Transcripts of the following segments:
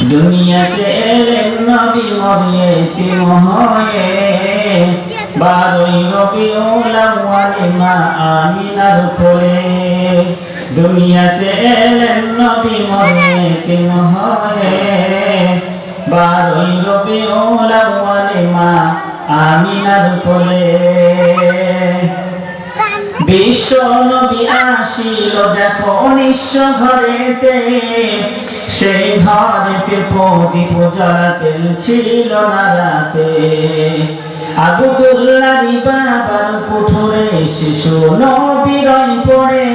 দুনিয়াতে এলেন নবী মরিয়েতিম হয়ে, 12ই রবিউল আউয়ালে মা আমিনার কোলে। দুনিয়াতে এলেন নবী মরিয়েতিম হয়ে, 12ই রবিউল আউয়ালে মা আমিনার কোলে। বিশ্ব নবী আসিল দেখো নিঃস্ব ঘরেতে, সেই ঘরেতে প্রদীপ জ্বালাতেন ছিল না রাতে। আবদুল্লাহর বাবার কুঠুরে শিশু নবীর পড়ে,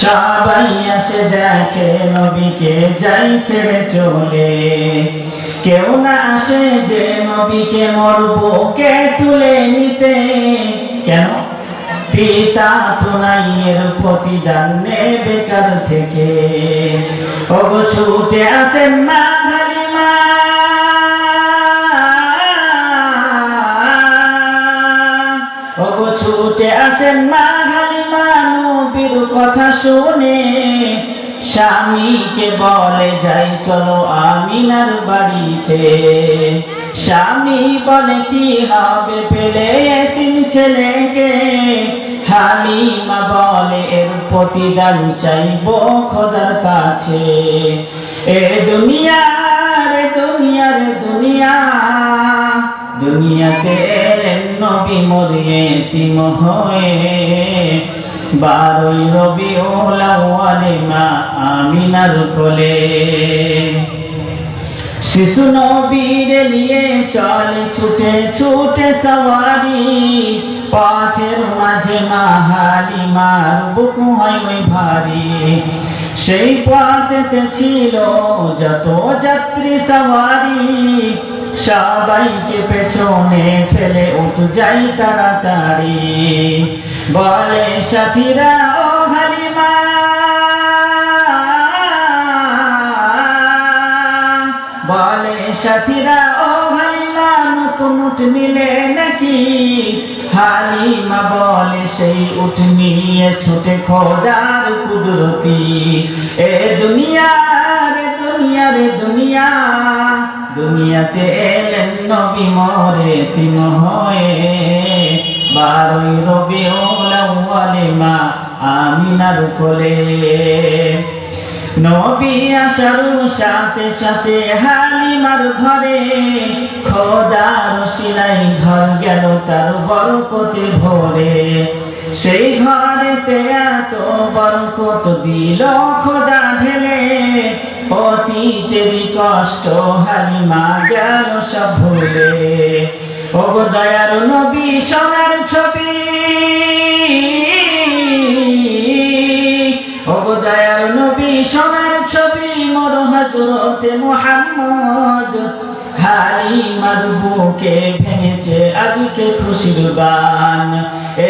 সবাই আসে দেখে নবীকে যাই ছেড়ে চলে। কেউ না আসে যে নবীকে মরবুকে তুলে নিতে, কেন? পিতা তো নাই এর প্রতিদান নেবে কার থেকে। ওগো ছুটে আসেন মা হালিমা, ওগো ছুটে আসেন মা হালিমা, নবীর কথা শুনে স্বামীকে বলে যাই চলো আমিনার বাড়িতে। স্বামী বলে কি হবে পেলে এতিম ছেলেকে, হালিমা বলে এর প্রতিদান চাইবো খোদার কাছে। এ দুনিয়া রে দুনিয়া রে দুনিয়া, দুনিয়াতে এলেন নবী মরিয়েতিম হয়ে, 12ই রবিউল আউয়ালে মা আমিনার কোলে। শিশু নবীর নিয়ে চলে ছুটে ছুটে সওয়ারি, পথের মাঝে মা হালিমার বুক হয় ওই ভারী। সেই পথেতে ছিল যত যাত্রী সওয়ারি, সবাইকে পেছনে ফেলে উঠে যাই তাড়াতাড়ি। বলে সাথীরা ও হালিমা, বলে সাথীরা ও হালিমা, নতুন উট নিলে নাকি? হালিমা বলে সেই উট নিয়ে ছুটে খোদার কুদরতি। এ দুনিয়া রে দুনিয়া রে দুনিয়া, দুনিয়াতে এলেন নবী মরিয়েতিম হয়ে, 12ই রবিউল আউয়ালে মা আমিনার কোলে। নবী আসার সাথে সাথে হালিমার ঘরে, খোদার সিলাই ঘর গেল তার বরকতে ভরে। সেই ঘরেতে এত বরকত দিল খোদা ঢেলে, অতীতেরই কষ্ট হালিমা গেল সব ভুলে। ওগো দয়ার নবী সোনার ছবি, ওগো দয়ার নবী সোনার ছবি, মোর হযরতে মুহাম্মদ। হালিমার বুকে ভেঙেছে আজকে খুশির গান।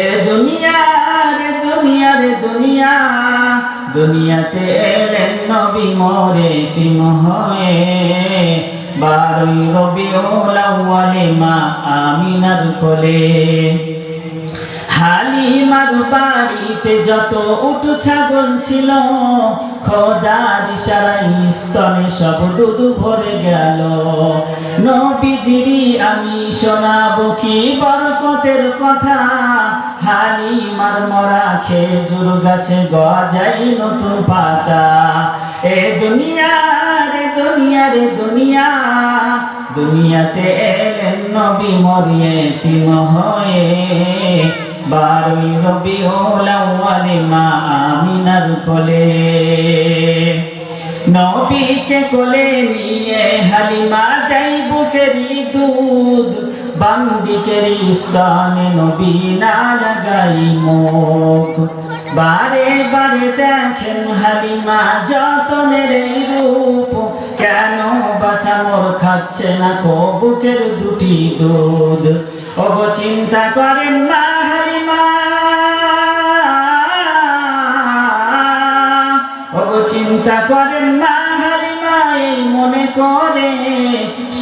এ দুনিয়া রে দুনিয়া রে দুনিয়া, দুনিয়াতে এলেন নবী মরিয়েতিম হয়ে, 12ই রবিউল আউয়ালে মা আমিনার কোলে। হালিমার বাড়িতে যত উট ছাগল ছিল, খোদার ইশারায় স্তনে সব দুধ ভরে গেল। নবীজিরই আমি শোনাবো কি বরকতের কথা, হালিমার মরা খেজুর গাছে গজায় নতুন পাতা। এ দুনিয়া রে দুনিয়া রে দুনিয়া, দুনিয়াতে এলেন নবী মরিয়েতিম হয়ে, 12ই রবিউল আউয়ালে মা আমিনার কোলে। নবীকে কোলে নিয়ে হালিমা দেয় বুকেরই দুধ, বান্দিকেরই স্তনে নবী না লাগাই মুখ। বারে বারে দেখেন হালিমা যতনের রূপ, কেন বাছা মোর খাচ্ছে না কো বুকের দুটি দুধ। ওগো চিন্তা করেন মা হালিমা, ওগো চিন্তা করেন মা হালিমা, এই মনে করে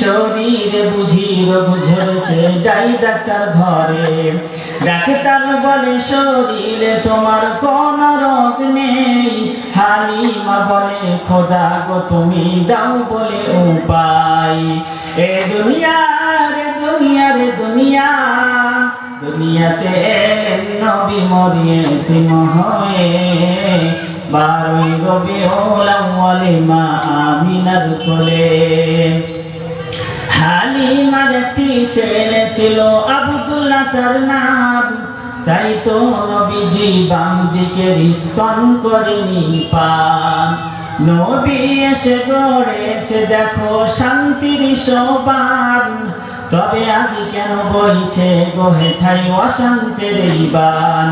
শরীরে বুঝি রোগ ঝরেছে যাই ডাক্তার ঘরে। ডাক্তার বলে শরীরে তোমার কোন রোগ নেই। হালিমা বলে খোদা গো তুমি দাও বলে উপায়। এ দুনিয়া রে দুনিয়া রে দুনিয়া, দুনিয়াতে এলেন নবী মরিয়ে এতিম হয়ে। 12ই রবিউল আউয়ালে মা আমিনার কোলে। হালিমার একটি ছেলে ছিল আব্দুল্লাহ তার নাম, তাই তো নবীজি বাম দিকের স্তন করেনি পান। নবী এসে গড়েছে দেখো শান্তির সোপান, তবে আজ কেন বইছে গোহে ঠাই অশান্তির এই বান।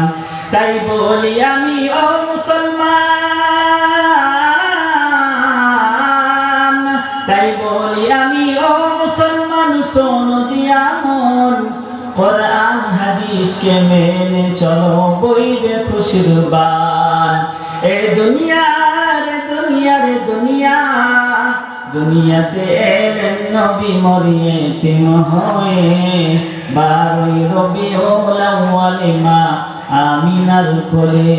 তাই বলি আমি ও মুসলমান, তাই বলি আমি ও মুসলমান, শোনো দিয়া মন, কোরআন হাদিসকে মেনে চলো বইবে খুশির বান। এ দুনিয়া রে দুনিয়া রে দুনিয়া, দুনিয়াতে এলেন নবী মরিয়ে এতিম হয়ে। 12ই রবিউল আউয়ালে মা আমিনার কোলে।